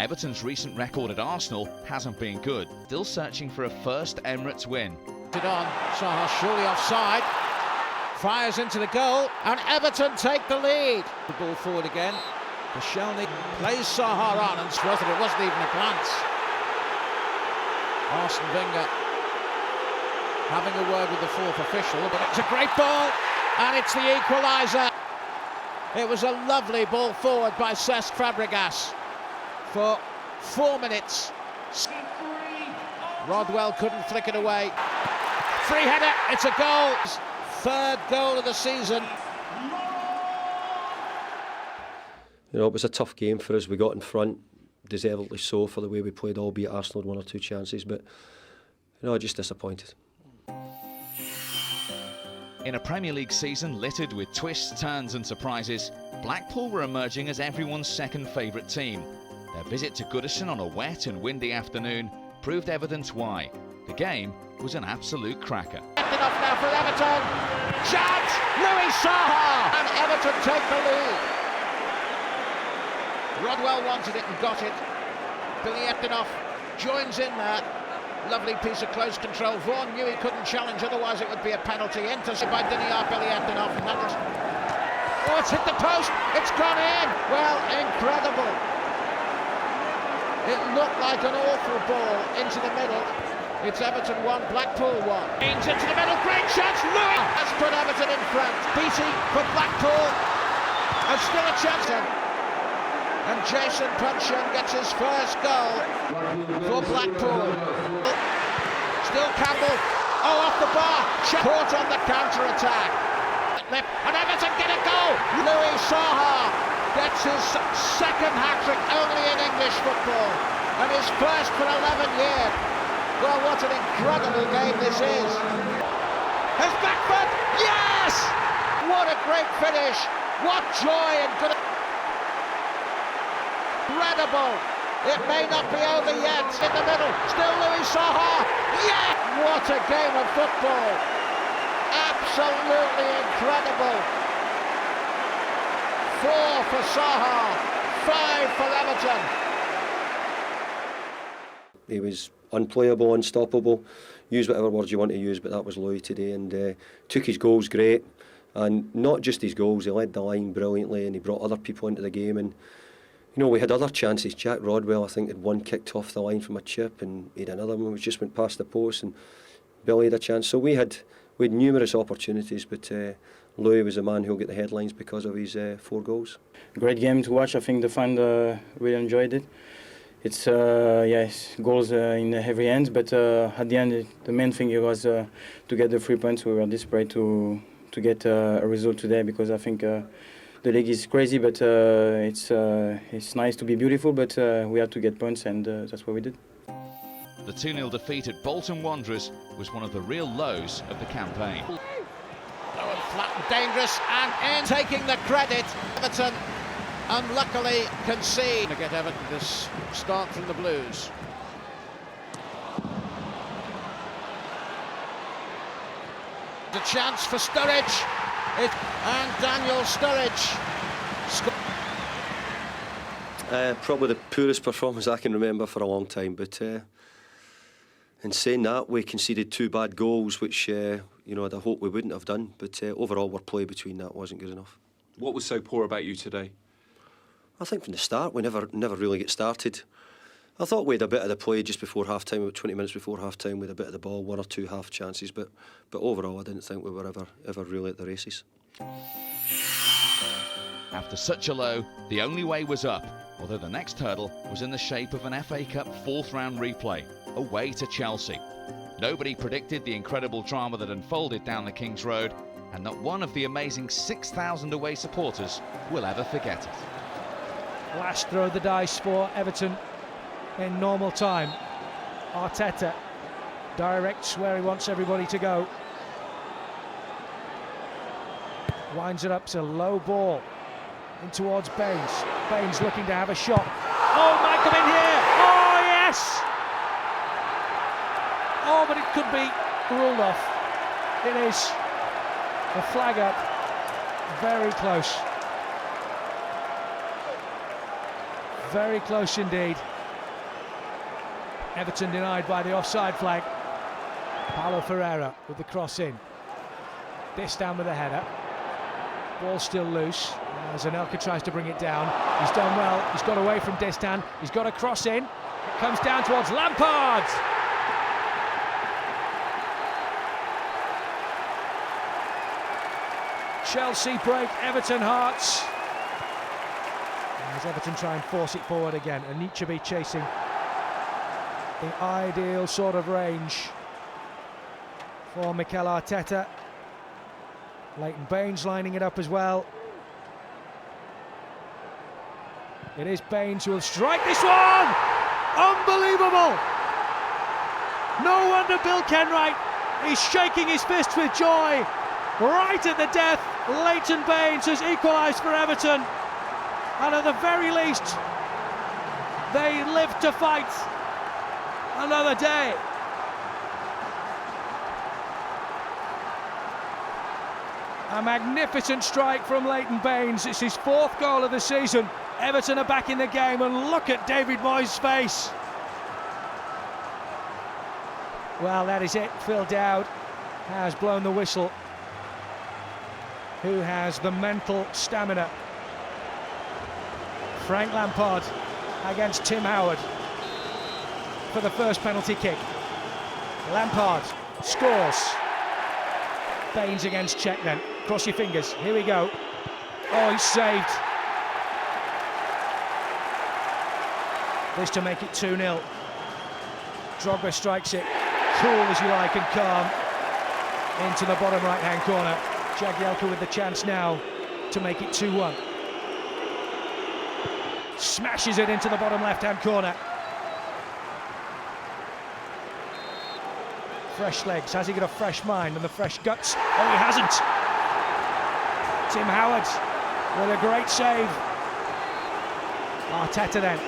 Everton's recent record at Arsenal hasn't been good. Still searching for a first Emirates win. It on, Zaha surely offside. Fires into the goal, and Everton take the lead. The ball forward again. Koscielny plays Zaha on, and it wasn't even a glance. Arsene Wenger having a word with the fourth official, but it's a great ball, and it's the equaliser. It was a lovely ball forward by Cesc Fabregas for 4 minutes. Rodwell couldn't flick it away. Free header, it's a goal. Third goal of the season. You know, it was a tough game for us. We got in front, deservedly so, for the way we played, albeit Arsenal had 1 or 2 chances, but you know, just disappointed. In a Premier League season littered with twists, turns and surprises, Blackpool were emerging as everyone's second favourite team. Their visit to Goodison on a wet and windy afternoon proved evidence why. The game was an absolute cracker. Enough now for Everton. Chance! Louis Zaha! And Everton take the lead. Rodwell wanted it and got it. Billy Eptinoff joins in there. Lovely piece of close control. Vaughan knew he couldn't challenge, otherwise it would be a penalty. Intercepted by Billy Eptinoff. And that was... Oh, it's hit the post. It's gone in. Well, incredible. It looked like an awful ball into the middle. It's Everton 1, Blackpool 1. Into the middle, great chance. Louis has put Everton in front. Beatty for Blackpool. And still a chance. And Jason Puncheon gets his first goal for Blackpool. Still Campbell. Oh, off the bar. Caught on the counter-attack. And Everton get a goal. Louis Zaha gets his second hat-trick only in English football. And his first for 11 years. Well, what an incredible game this is. His back foot. Yes! What a great finish. What joy and good. Incredible. It may not be over yet. In the middle, still Louis Zaha. Yeah! What a game of football. Absolutely incredible. 4 for Zaha, 5 for Everton. He was unplayable, unstoppable. Use whatever words you want to use, but that was Louis today, and took his goals great. And not just his goals, he led the line brilliantly, and he brought other people into the game. And you know, we had other chances. Jack Rodwell, I think, had one kicked off the line from a chip, and he had another one which just went past the post, and Billy had a chance. So we had numerous opportunities, but Louis was the man who'll get the headlines because of his 4 goals. Great game to watch. I think the fans really enjoyed it. It's goals in every end, but at the end, the main thing was to get the 3 points. We were desperate to get a result today, because I think the league is crazy, but it's nice to be beautiful, but we had to get points, and that's what we did. The 2-0 defeat at Bolton Wanderers was one of the real lows of the campaign. Low and flat and dangerous, and in taking the credit, Everton unluckily concede to get Everton to start from the Blues. The chance for Sturridge, and Daniel Sturridge. Probably the poorest performance I can remember for a long time, but in saying that, we conceded 2 bad goals, which you know, I'd hoped we wouldn't have done, but overall our play between that wasn't good enough. What was so poor about you today? I think from the start, we never really get started. I thought we had a bit of the play just before half-time, about 20 minutes before half-time, with a bit of the ball, 1 or 2 half chances, but overall I didn't think we were ever really at the races. After such a low, the only way was up, although the next hurdle was in the shape of an FA Cup 4th round replay, away to Chelsea. Nobody predicted the incredible drama that unfolded down the King's Road, and not one of the amazing 6,000 away supporters will ever forget it. Last throw of the dice for Everton in normal time. Arteta directs where he wants everybody to go. Winds it up to low ball in towards Baines. Baines looking to have a shot. Oh, might come in here. Oh, yes! Oh, but it could be ruled off. It is. A flag up. Very close. Very close indeed. Everton denied by the offside flag. Paulo Ferreira with the cross in. Destan with the header. Ball still loose as Anelka tries to bring it down. He's done well. He's got away from Destan. He's got a cross in. It comes down towards Lampard. Chelsea break Everton hearts. As Everton try and force it forward again. Anichebe chasing the ideal sort of range for Mikel Arteta. Leighton Baines lining it up as well. It is Baines who will strike this one! Unbelievable! No wonder Bill Kenwright is shaking his fist with joy. Right at the death, Leighton Baines has equalised for Everton. And at the very least, they live to fight another day. A magnificent strike from Leighton Baines. It's his 4th goal of the season. Everton are back in the game, and look at David Moyes' face. Well, that is it. Phil Dowd has blown the whistle. Who has the mental stamina? Frank Lampard against Tim Howard for the first penalty kick. Lampard scores. Baines against Cech then. Cross your fingers. Here we go. Oh, he's saved. This to make it 2-0. Drogba strikes it, cool as you like and calm, into the bottom right-hand corner. Jagielka with the chance now to make it 2-1. Smashes it into the bottom left-hand corner. Fresh legs. Has he got a fresh mind and the fresh guts? Oh, he hasn't. Tim Howard with a great save. Arteta then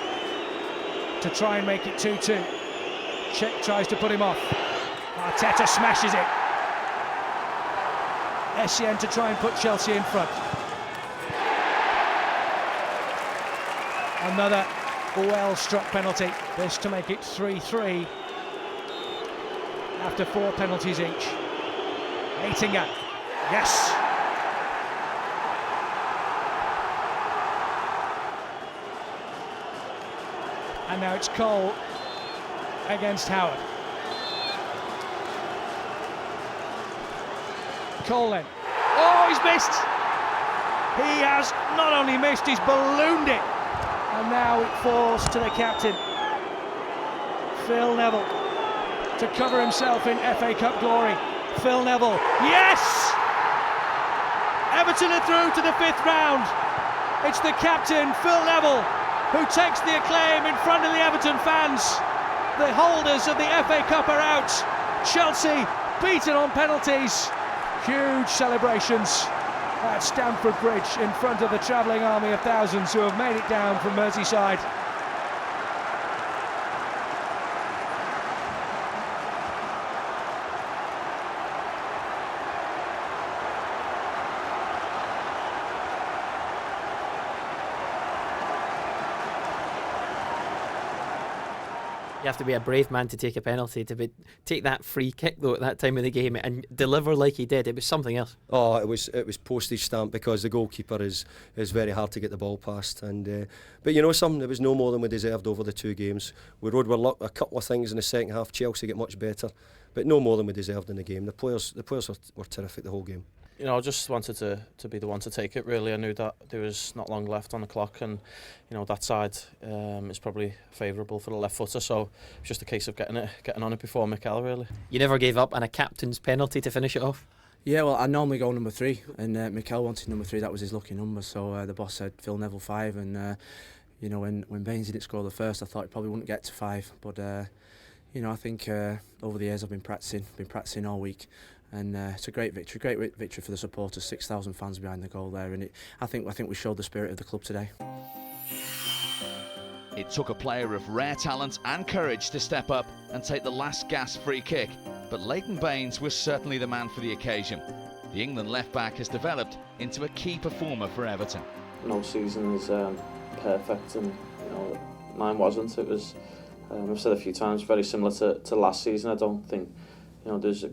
to try and make it 2-2. Cech tries to put him off. Arteta smashes it. Essien to try and put Chelsea in front. Another well-struck penalty. This to make it 3-3 after 4 penalties each. Aitinga. Yes! And now it's Cole against Howard. Cole then. Oh, he's missed! He has not only missed, he's ballooned it. And now it falls to the captain, Phil Neville, to cover himself in FA Cup glory. Phil Neville, yes! Everton are through to the 5th round. It's the captain, Phil Neville, who takes the acclaim in front of the Everton fans. The holders of the FA Cup are out. Chelsea beaten on penalties. Huge celebrations at Stamford Bridge in front of the travelling army of thousands who have made it down from Merseyside. You have to be a brave man to take a penalty, take that free kick though at that time of the game and deliver like he did. It was something else. Oh, it was postage stamp, because the goalkeeper is very hard to get the ball past. And but you know something, it was no more than we deserved over the 2 games. We rode with luck a couple of things in the second half. Chelsea get much better, but no more than we deserved in the game. The players were terrific the whole game. You know, I just wanted to be the one to take it, really. I knew that there was not long left on the clock, and you know that side is probably favourable for the left footer, so it's just a case of getting on it before Mikel, really. You never gave up on a captain's penalty to finish it off? Yeah, well, I normally go number 3, and Mikel wanted number 3. That was his lucky number, so the boss said Phil Neville 5, and you know, when Baines didn't score the first, I thought he probably wouldn't get to 5, but you know, I think over the years I've been practicing all week. And it's a great victory for the supporters. 6,000 fans behind the goal there, and I think we showed the spirit of the club today. It took a player of rare talent and courage to step up and take the last gasp free kick, but Leighton Baines was certainly the man for the occasion. The England left-back has developed into a key performer for Everton. No season is perfect, and you know mine wasn't. It was I've said a few times, very similar to last season. I don't think, there's a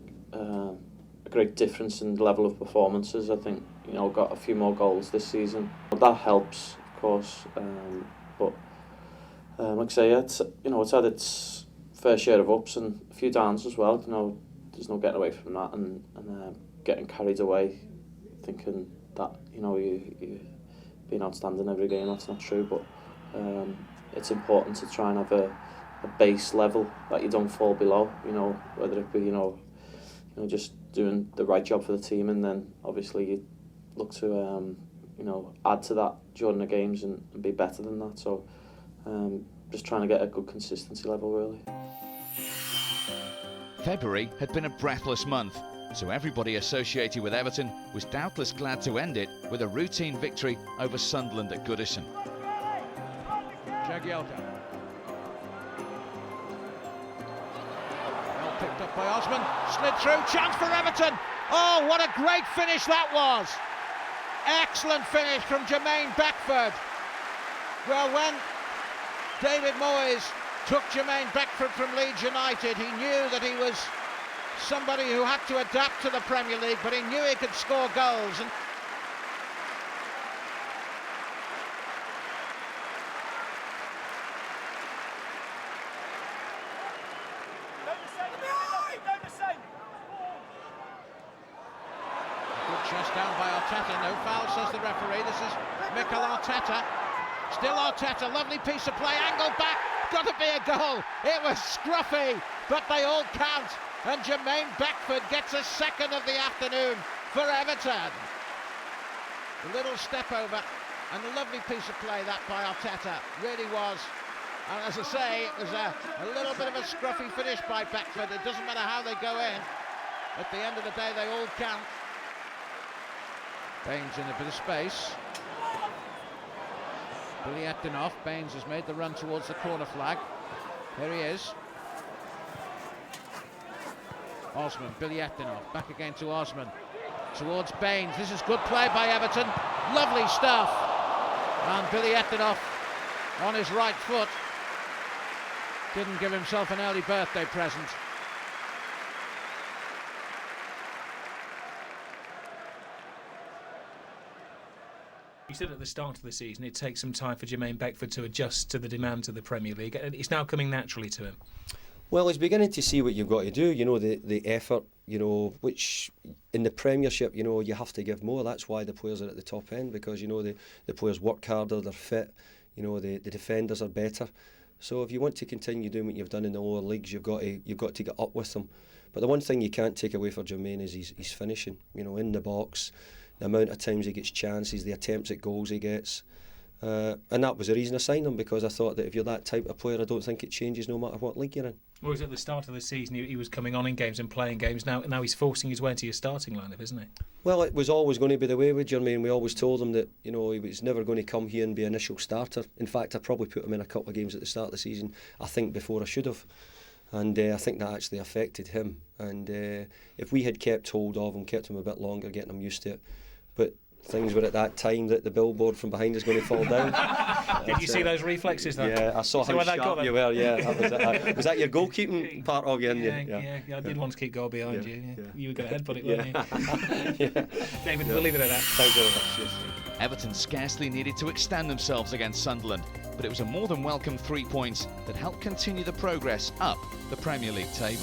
great difference in the level of performances. I think, got a few more goals this season. That helps, of course. But like I say, it's had its fair share of ups and a few downs as well. There's no getting away from that, and getting carried away, thinking that you're being outstanding every game. That's not true, but it's important to try and have a base level that you don't fall below. Whether it be just doing the right job for the team, and then obviously you look to add to that during the games and be better than that. So just trying to get a good consistency level, really. February had been a breathless month, so everybody associated with Everton was doubtless glad to end it with a routine victory over Sunderland at Goodison. Jagielka. Well picked up by Osman, slid through, chance for Everton. Oh, what a great finish that was! Excellent finish from Jermaine Beckford. Well, when David Moyes took Jermaine Beckford from Leeds United, he knew that he was somebody who had to adapt to the Premier League, but he knew he could score goals. And good chest down by Arteta. No foul, says the referee. This is Mikel Arteta. Still Arteta, lovely piece of play, angled back, got to be a goal. It was scruffy, but they all count. And Jermaine Beckford gets a second of the afternoon for Everton. A little step over, and a lovely piece of play that by Arteta, really was. And as I say, it was a little bit of a scruffy finish by Beckford. It doesn't matter how they go in. At the end of the day, they all count. Baines in a bit of space. Billy Epton. Baines has made the run towards the corner flag. There he is. Osman, Billy Epton back again to Osman. Towards Baines. This is good play by Everton. Lovely stuff. And Billy Epton on his right foot. Didn't give himself an early birthday present. You said at the start of the season it takes some time for Jermaine Beckford to adjust to the demands of the Premier League, and it's now coming naturally to him. Well, he's beginning to see what you've got to do. The effort, which in the Premiership, you have to give more. That's why the players are at the top end, because the players work harder, they're fit. The defenders are better. So if you want to continue doing what you've done in the lower leagues, you've got to get up with them. But the one thing you can't take away for Jermaine is he's finishing. In the box. The amount of times he gets chances, the attempts at goals he gets. And that was the reason I signed him, because I thought that if you're that type of player, I don't think it changes no matter what league you're in. Whereas at the start of the season, he was coming on in games and playing games. Now he's forcing his way into your starting lineup, isn't he? Well, it was always going to be the way with Jermaine. We always told him that he was never going to come here and be initial starter. In fact, I probably put him in a couple of games at the start of the season, I think, before I should have. And I think that actually affected him. And if we had kept hold of him, kept him a bit longer, getting him used to it, but things were at that time that the billboard from behind is going to fall down. Did you see those reflexes though? Yeah, I saw how sharp you were. Yeah, was that your goalkeeping part of you? Yeah, I did want to keep goal behind you. Yeah. You were going to headbutt it, weren't you? Yeah. David, we'll leave it at that. Thanks very much. Yes. Everton scarcely needed to extend themselves against Sunderland, but it was a more than welcome 3 points that helped continue the progress up the Premier League table.